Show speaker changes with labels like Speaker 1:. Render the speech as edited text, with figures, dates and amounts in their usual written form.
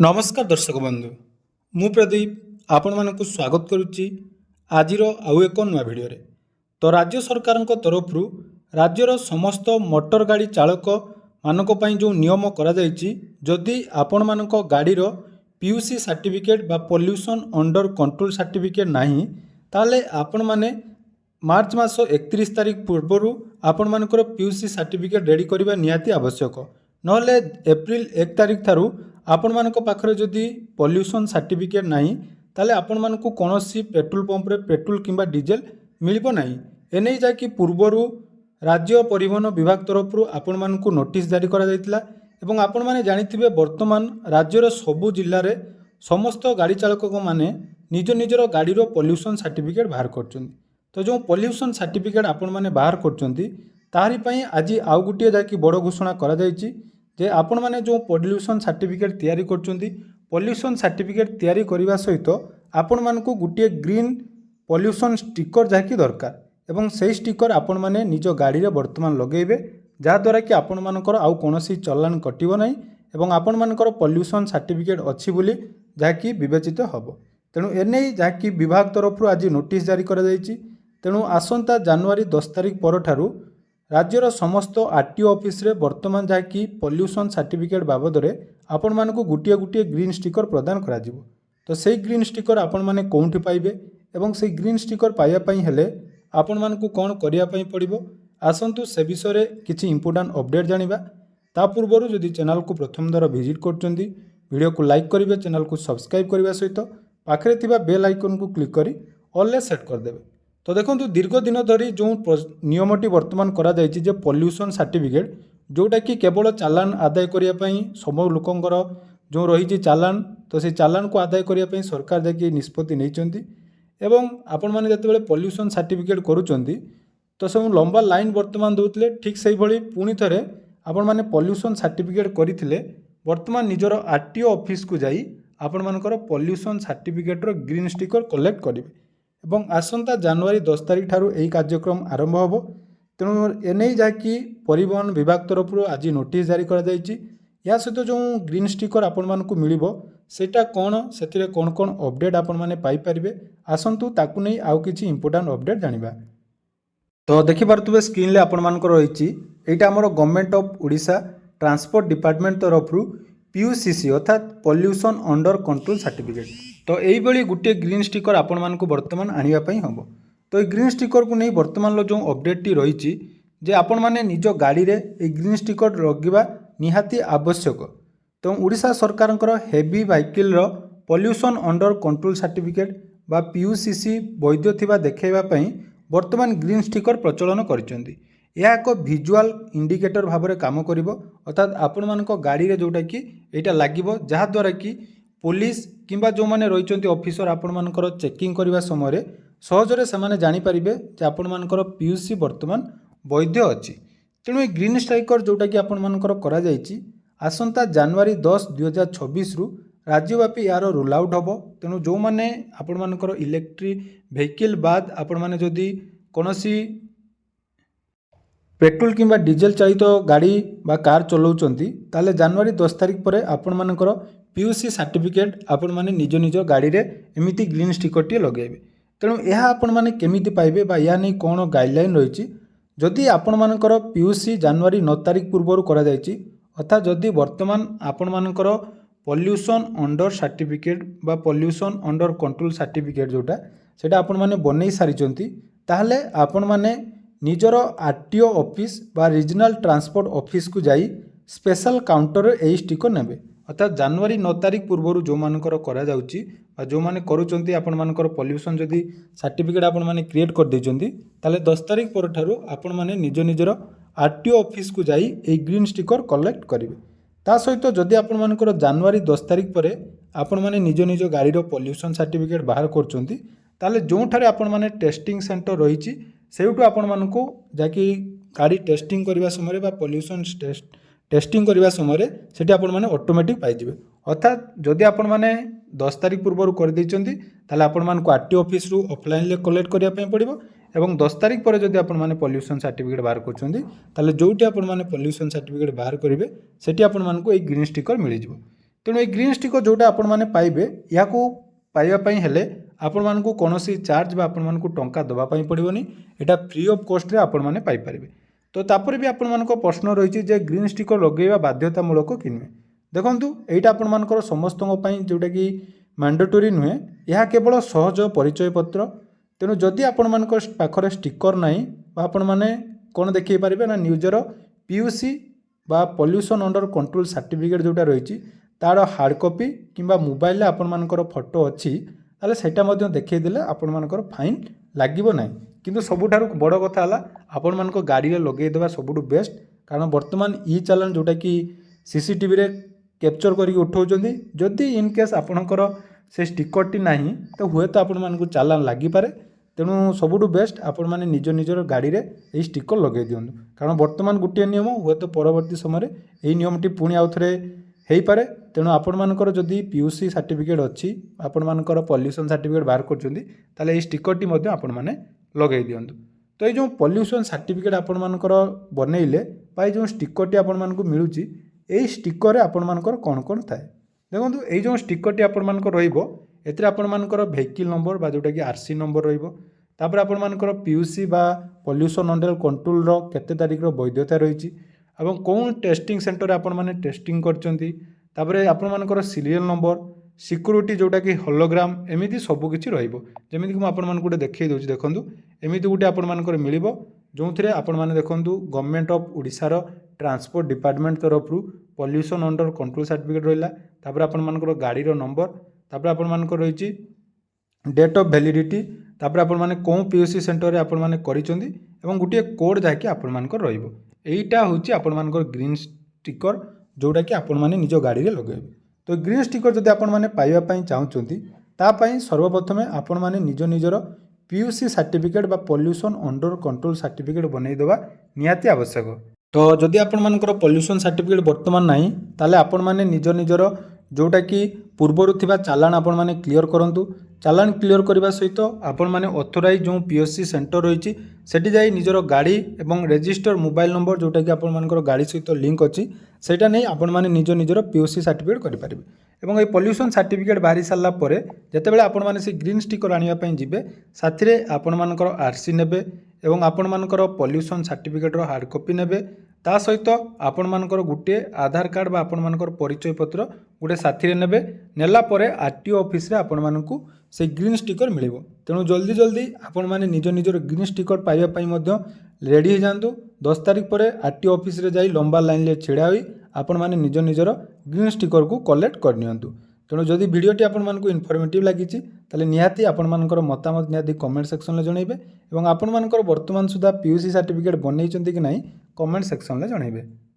Speaker 1: नमस्कार दर्शक बंधु मु प्रदीप आपण मानक स्वागत करुच्ची आजिर आउ एक नुआ भिडियो तो राज्य सरकार तरफ राज्यर समस्त मोटर गाड़ी चालक मानक पई जो नियम करा जायछि जदि आपण मानक गाड़ीर पीयूसी सर्टिफिकेट बा पोल्यूशन अंडर कंट्रोल सर्टिफिकेट नाही ताले आपण माने मार्च मास 31 तारिख पूर्व आपण मानकर पीयूसी सर्टिफिकेट रेडी करबा निहाती आवश्यक नहले एप्रिल 1 तारिख थारू आपण मानक पाखरे जदि पोल्यूशन सर्टिफिकेट नाही ताले आपण मानक कोनोसी पेट्रोल पंप रे पेट्रोल किंबा डीजेल मिलिबो नाही एनै जाकि पूर्वरु राज्य परिवहन विभाग तरफ आपण मानक नोटिस जारी करा जायतिला एवं आपण माने जानिथिबे वर्तमान राज्यर सबु जिल्ला रे समस्त गाड़ी चालक माने निज निजर गाड़ीर पोल्यूशन सर्टिफिकेट बाहर करछन्ती तो जो पोल्यूशन सर्टिफिकेट आपण माने बाहर करछन्ती तारि पई आज आउ गुटिए जाकि बड़ घोषणा करा जायछि जे आपण माने जो पोल्यूशन सर्टिफिकेट तैयारी करछन्ती पोल्यूशन सर्टिफिकेट तैयारी करबा सहित आपण मानकु गुटिए ग्रीन पोल्यूशन स्टिकर जाकि दरकार एवं सेही स्टिकर आपण माने निज गाड़ी रे वर्तमान लगेबे जा द्वारा कि आपण मानकर आउ कोनोसी चलान कटिबो नाही एवं आपण मानकर पोल्यूशन सर्टिफिकेट अछि बोली जाकि विवेचित हबो तेणु एनै जाकि विभाग तरफ आज नोटिस जारी करा जायछि तेणु आसंता जनवरी 10 तारिख परठारु राज्यर समस्त आरटीओ ऑफिस रे वर्तमान जाकि पोल्यूशन सर्टिफिकेट बाबद रे आपण मानकु गुटिए गुटिए ग्रीन स्टिकर प्रदान करा जिवो तो सेही ग्रीन स्टिकर आपण माने कोउठी पाइबे एवं सेही ग्रीन स्टिकर पाइया पई हेले आपण मानकु कोन करिया पई पड़िबो आसंतु से विषय रे किछि इंपोर्टेंट अपडेट जानिबा ता पूर्वरु जदि चैनल को प्रथम दर विजिट करचंदी वीडियो को लाइक करिवे चैनल को सब्सक्राइब करबा सहित पाखरे थिबा बेल आइकन को क्लिक करी ऑल सेट कर देबे तो देखो दीर्घ दिन धरी जो नियमटी वर्तमान करा जायछि जे पोल्यूशन सर्टिफिकेट जोटा कि केवल चालान आदाय करिया पई सब लोकंकर जो रही चालान तो से चालान को आदाय करिया पई सरकार जाकि निष्पत्ति नैचंती एवं आपण माने जते बेले पोल्यूशन सर्टिफिकेट करूचंती तो सब लंबा लाइन वर्तमान दउतले ठीक सही भली पुनी थरे आपण माने पोल्यूशन सर्टिफिकेट करिथिले वर्तमान निजर आरटीओ ऑफिस को जाई आपण मानकर पोल्यूशन सर्टिफिकेट रो ग्रीन स्टिकर कलेक्ट करिवे एवं आसंता जनवरी 10 तारिख ठारू एही कार्यक्रम आरंभ होबो तेणु एनै जाकि परिवहन विभाग तरफ आज नोटिस जारी करा जायछि या सहित जो ग्रीन स्टिकर आपण मानकु मिलिबो सेटा कोन सेतिरे कोन कोन अपडेट आपण माने पाई परिबे आसंतु ताकु नै आउ किछि इंपोर्टेंट अपडेट जानिबा तो देखि पारतुबे स्क्रीन ले आपण मानक रहिछि एटा हमर government of Odisha transport department तरफ पीयूसीसी अर्थात पोल्यूशन अंडर कंट्रोल सर्टिफिकेट तो यही गोटे ग्रीन स्टिकर आपण मानकु वर्तमान आनिबा पई हबो तो ये ग्रीन स्टिकर को नहीं वर्तमान लो जो अपडेट टी रही जे आपण माने निज गाड़ी रे ए ग्रीन स्टिकर लगिबा निहाती आवश्यक तो ओडिशा सरकार हेवी व्हीकल रो पोल्यूशन अंडर कंट्रोल सर्टिफिकेट बा पीयूसीसी वैध थिबा देखैबा पई वर्तमान ग्रीन स्टिकर प्रचलन करिसेंती यह एक विजुअल इंडिकेटर भाव में काम करिवो अर्थात आपण मानक गाड़ी रे जोटा कि एटा लागिवो जहा द्वारा कि पुलिस किंबा जो माने रहिचंती ऑफिसर आपण मानकर चेकिंग करबा समय सहजरे से माने जानि परिबे जे आपण मानकर पीयूसी वर्तमान वैध अछि तेणु ग्रीन स्ट्राइकर जोटा कि आपण मानकर करा जायछि आसंता जनवरी 10 2026 रु राज्यव्यापी यार रोल आउट होबो तेणु जो माने आपण मानकर इलेक्ट्रिक व्हीकल बाद आपण माने जदि कोनोसी पेट्रोल किंबा डीजेल चालित गाड़ी बा कार चलाउचंती ताले जनवरी 10 तारिख पर आपण मानकर पीयूसी सर्टिफिकेट आपण माने निज निज गाड़ी रे एमिति ग्रीन स्टिकर टी लगेबे तेणु यह आपण माने केमिति पाइबे बा या नै कोन गाइडलाइन रहिछि जदि आपण मानकर पीयूसी जनवरी 9 तारिख पूर्व करा जायछि अर्थात जदि वर्तमान आपण मानकर पोल्यूशन अंडर सर्टिफिकेट बा पोल्यूशन अंडर कंट्रोल सर्टिफिकेट जोटा सेटा आपण माने बनै सारिचंती ताहले आपण माने निजर आरटीओ ऑफिस बा रीजनल ट्रांसपोर्ट ऑफिस को जाई स्पेशल काउंटर ए स्टिकर नेबे अर्थात जनवरी 9 तारिख पूर्व जो मानकर करा जाउची बा जो माने करूचंती आपण मानकर पोल्यूशन जदि सर्टिफिकेट आपण माने क्रिएट कर देचंती ताले 10 तारिख पर ठारू आपण माने निज निजर आरटीओ ऑफिस को जाई ए ग्रीन स्टिकर कलेक्ट करिवे ता सहित जदि आपण मानकर जनवरी 10 तारिख पर आपण माने निज निज गाड़ी रो पोल्यूशन सर्टिफिकेट बाहर करचंती ताले जो ठारे आपण माने टेस्टिंग सेंटर रहिची सेउटू आपण मानकु जाकि गाड़ी टेस्टिंग करबा समय बा पोल्यूशन टेस्टिंग करबा समय सेठी आपण माने ऑटोमेटिक पाई जिवे अर्थात जदि आपण माने 10 तारिख पूर्व कर दैचंती ताले आपण मानकु आरटीओ ऑफिस रु ऑफलाइन ले कलेक्ट करिया पई पड़िबो एवं 10 तारिख पर जदि आपण माने पोल्यूशन सर्टिफिकेट बाहर करचंती ताले जोटी आपण माने पोल्यूशन सर्टिफिकेट बाहर करिवे सेठी आपण मानकु ए ग्रीन स्टिकर मिलि जिवो ତେଣୁ ଏ ଗ୍ରୀନ୍ ଷ୍ଟିକର ଯେଉଁଟା ଆପଣମାନେ ପାଇବେ ଏହାକୁ ପାଇବା ପାଇଁ ହେଲେ ଆପଣମାନଙ୍କୁ କୌଣସି ଚାର୍ଜ ବା ଆପଣମାନଙ୍କୁ ଟଙ୍କା ଦେବା ପାଇଁ ପଡ଼ିବନି। ଏଇଟା ଫ୍ରି ଅଫ୍ କଷ୍ଟରେ ଆପଣମାନେ ପାଇପାରିବେ। ତ ତାପରେ ବି ଆପଣମାନଙ୍କ ପ୍ରଶ୍ନ ରହିଛି ଯେ ଗ୍ରୀନ୍ ଷ୍ଟିକର ଲଗାଇବା ବାଧ୍ୟତାମୂଳକ କି ନୁହେଁ। ଦେଖନ୍ତୁ ଏଇଟା ଆପଣମାନଙ୍କର ସମସ୍ତଙ୍କ ପାଇଁ ଯେଉଁଟାକି ମ୍ୟାଣ୍ଡେଟୋରି ନୁହେଁ, ଏହା କେବଳ ସହଜ ପରିଚୟ ପତ୍ର। ତେଣୁ ଯଦି ଆପଣମାନଙ୍କ ପାଖରେ ଷ୍ଟିକର ନାହିଁ ବା ଆପଣମାନେ କ'ଣ ଦେଖାଇ ପାରିବେ ନା ନିଜର PUC ବା ପଲ୍ୟୁସନ୍ ଅଣ୍ଡର କଣ୍ଟ୍ରୋଲ ସାର୍ଟିଫିକେଟ୍ ଯେଉଁଟା ରହିଛି ତା'ର ହାର୍ଡ଼ କପି କିମ୍ବା ମୋବାଇଲରେ ଆପଣମାନଙ୍କର ଫଟୋ ଅଛି ତାହେଲେ ସେଇଟା ମଧ୍ୟ ଦେଖାଇ ଦେଲେ ଆପଣମାନଙ୍କର ଫାଇନ୍ ଲାଗିବ ନାହିଁ। କିନ୍ତୁ ସବୁଠାରୁ ବଡ଼ କଥା ହେଲା ଆପଣମାନଙ୍କ ଗାଡ଼ିରେ ଲଗାଇଦେବା ସବୁଠୁ ବେଷ୍ଟ, କାରଣ ବର୍ତ୍ତମାନ ଚାଲାଣ ଯେଉଁଟାକି CCTVରେ କ୍ୟାପଚର୍ କରିକି ଉଠାଉଛନ୍ତି। ଯଦି ଇନ୍ କେସ୍ ଆପଣଙ୍କର ସେ ଷ୍ଟିକରଟି ନାହିଁ ତ ହୁଏତ ଆପଣମାନଙ୍କୁ ଚାଲାଣ ଲାଗିପାରେ। ତେଣୁ ସବୁଠୁ ବେଷ୍ଟ ଆପଣମାନେ ନିଜର ଗାଡ଼ିରେ ଏହି ଷ୍ଟିକର ଲଗାଇ ଦିଅନ୍ତୁ, କାରଣ ବର୍ତ୍ତମାନ ଗୋଟିଏ ନିୟମ, ହୁଏତ ପରବର୍ତ୍ତୀ ସମୟରେ ଏହି ନିୟମଟି ପୁଣି ଆଉ ଥରେ ହେଇପାରେ। ତେଣୁ ଆପଣମାନଙ୍କର ଯଦି PUC ସାର୍ଟିଫିକେଟ୍ ଅଛି, ଆପଣମାନଙ୍କର ପଲ୍ୟୁସନ୍ ସାର୍ଟିଫିକେଟ୍ ବାହାର କରୁଛନ୍ତି, ତାହେଲେ ଏହି ଷ୍ଟିକରଟି ମଧ୍ୟ ଆପଣମାନେ ଲଗାଇ ଦିଅନ୍ତୁ। ତ ଏଇ ଯେଉଁ ପଲ୍ୟୁସନ୍ ସାର୍ଟିଫିକେଟ୍ ଆପଣମାନଙ୍କର ବନେଇଲେ ବା ଏଇ ଯେଉଁ ଷ୍ଟିକରଟି ଆପଣମାନଙ୍କୁ ମିଳୁଛି, ଏହି ଷ୍ଟିକରରେ ଆପଣମାନଙ୍କର କ'ଣ କ'ଣ ଥାଏ? ଦେଖନ୍ତୁ ଏଇ ଯେଉଁ ଷ୍ଟିକରଟି ଆପଣମାନଙ୍କର ରହିବ ଏଥିରେ ଆପଣମାନଙ୍କର ଭେହିକିଲ୍ ନମ୍ବର ବା ଯେଉଁଟାକି RC ନମ୍ବର ରହିବ। ତାପରେ ଆପଣମାନଙ୍କର PUC ବା ପଲ୍ୟୁସନ୍ ଅଣ୍ଡର କଣ୍ଟ୍ରୋଲର କେତେ ତାରିଖର ବୈଧତା ରହିଛି ଏବଂ କେଉଁ ଟେଷ୍ଟିଂ ସେଣ୍ଟରରେ ଆପଣମାନେ ଟେଷ୍ଟିଂ କରିଛନ୍ତି। ତାପରେ ଆପଣମାନଙ୍କର ସିରିଏଲ୍ ନମ୍ବର, ସିକ୍ୟୁରିଟି ଯେଉଁଟାକି ହୋଲୋଗ୍ରାମ, ଏମିତି ସବୁକିଛି ରହିବ। ଯେମିତିକି ମୁଁ ଆପଣମାନଙ୍କୁ ଗୋଟେ ଦେଖାଇ ଦେଉଛି, ଦେଖନ୍ତୁ ଏମିତି ଗୋଟେ ଆପଣମାନଙ୍କର ମିଳିବ ଯେଉଁଥିରେ ଆପଣମାନେ ଦେଖନ୍ତୁ ଗଭର୍ଣ୍ଣମେଣ୍ଟ ଅଫ୍ ଓଡ଼ିଶାର ଟ୍ରାନ୍ସପୋର୍ଟ ଡିପାର୍ଟମେଣ୍ଟ ତରଫରୁ ପଲ୍ୟୁସନ୍ ଅଣ୍ଡର କଣ୍ଟ୍ରୋଲ ସାର୍ଟିଫିକେଟ୍ ରହିଲା। ତାପରେ ଆପଣମାନଙ୍କର ଗାଡ଼ିର ନମ୍ବର, ତାପରେ ଆପଣମାନଙ୍କର ରହିଛି ଡେଟ୍ ଅଫ୍ ଭ୍ୟାଲିଡ଼ିଟି, ତାପରେ ଆପଣମାନେ କେଉଁ PUC ସେଣ୍ଟରରେ ଆପଣମାନେ କରିଛନ୍ତି ଏବଂ ଗୋଟିଏ କୋଡ଼୍ ଯାହାକି ଆପଣମାନଙ୍କର ରହିବ। ଏଇଟା ହେଉଛି ଆପଣମାନଙ୍କର ଗ୍ରୀନ୍ ଷ୍ଟିକର ଯେଉଁଟାକି ଆପଣମାନେ ନିଜ ଗାଡ଼ିରେ ଲଗାଇବେ। ତ ଗ୍ରୀନ୍ ଷ୍ଟିକର ଯଦି ଆପଣମାନେ ପାଇବା ପାଇଁ ଚାହୁଁଛନ୍ତି ତା ପାଇଁ ସର୍ବପ୍ରଥମେ ଆପଣମାନେ ନିଜର PUC ସାର୍ଟିଫିକେଟ୍ ବା ପଲ୍ୟୁସନ୍ ଅଣ୍ଡର କଣ୍ଟ୍ରୋଲ ସାର୍ଟିଫିକେଟ୍ ବନେଇଦେବା ନିହାତି ଆବଶ୍ୟକ। ତ ଯଦି ଆପଣମାନଙ୍କର ପଲ୍ୟୁସନ୍ ସାର୍ଟିଫିକେଟ୍ ବର୍ତ୍ତମାନ ନାହିଁ ତାହେଲେ ଆପଣମାନେ ନିଜର ଯେଉଁଟାକି ପୂର୍ବରୁ ଥିବା ଚାଲାଣ ଆପଣମାନେ କ୍ଲିୟର କରନ୍ତୁ। ଚାଲାଣ କ୍ଲିୟର କରିବା ସହିତ ଆପଣମାନେ ଅଥୋରାଇଜ୍ ଯେଉଁ PUC ସେଣ୍ଟର ରହିଛି ସେଠି ଯାଇ ନିଜର ଗାଡ଼ି ଏବଂ ରେଜିଷ୍ଟର ମୋବାଇଲ୍ ନମ୍ବର ଯେଉଁଟାକି ଆପଣମାନଙ୍କର ଗାଡ଼ି ସହିତ ଲିଙ୍କ୍ ଅଛି ସେଇଟା ନେଇ ଆପଣମାନେ ନିଜର PUC ସାର୍ଟିଫିକେଟ୍ କରିପାରିବେ। ଏବଂ এই ପଲ୍ୟୁସନ୍ ସାର୍ଟିଫିକେଟ୍ ବାହାରି ସାରିଲା ପରେ ଯେତେବେଳେ ଆପଣମାନେ ସେ ଗ୍ରୀନ୍ ଷ୍ଟିକର ଆଣିବା ପାଇଁ ଯିବେ ସାଥିରେ ଆପଣମାନଙ୍କର RC ନେବେ ଏବଂ ଆପଣମାନଙ୍କର ପଲ୍ୟୁସନ୍ ସାର୍ଟିଫିକେଟ୍ର ହାର୍ଡ଼ କପି ନେବେ। ତା ସହିତ ଆପଣମାନଙ୍କର ଗୋଟିଏ ଆଧାର କାର୍ଡ଼ ବା ଆପଣମାନଙ୍କର ପରିଚୟ ପତ୍ର ଗୋଟେ ସାଥିରେ ନେବେ। ନେଲା ପରେ RTO ଅଫିସରେ ଆପଣମାନଙ୍କୁ ସେ ଗ୍ରୀନ୍ ଷ୍ଟିକର ମିଳିବ। ତେଣୁ ଜଲ୍ଦି ଆପଣମାନେ ନିଜର ଗ୍ରୀନ୍ ଷ୍ଟିକର ପାଇବା ପାଇଁ ମଧ୍ୟ ରେଡ଼ି ହେଇଯାଆନ୍ତୁ। 10 ତାରିଖ ପରେ RTO ଅଫିସରେ ଯାଇ ଲମ୍ବା ଲାଇନ୍ରେ ଛିଡ଼ା ହୋଇ ଆପଣମାନେ ନିଜର ଗ୍ରୀନ୍ ଷ୍ଟିକରକୁ କଲେକ୍ଟ କରିନିଅନ୍ତୁ। ତେଣୁ ଯଦି ଭିଡ଼ିଓଟି ଆପଣମାନଙ୍କୁ ଇନଫର୍ମେଟିଭ୍ ଲାଗିଛି ତାହେଲେ ନିହାତି ଆପଣମାନଙ୍କର ମତାମତ ନିହାତି କମେଣ୍ଟ ସେକ୍ସନରେ ଜଣାଇବେ ଏବଂ ଆପଣମାନଙ୍କର ବର୍ତ୍ତମାନ ସୁଦ୍ଧା PUC ସାର୍ଟିଫିକେଟ୍ ବନେଇଛନ୍ତି କି ନାହିଁ କମେଣ୍ଟ ସେକ୍ସନରେ ଜଣାଇବେ।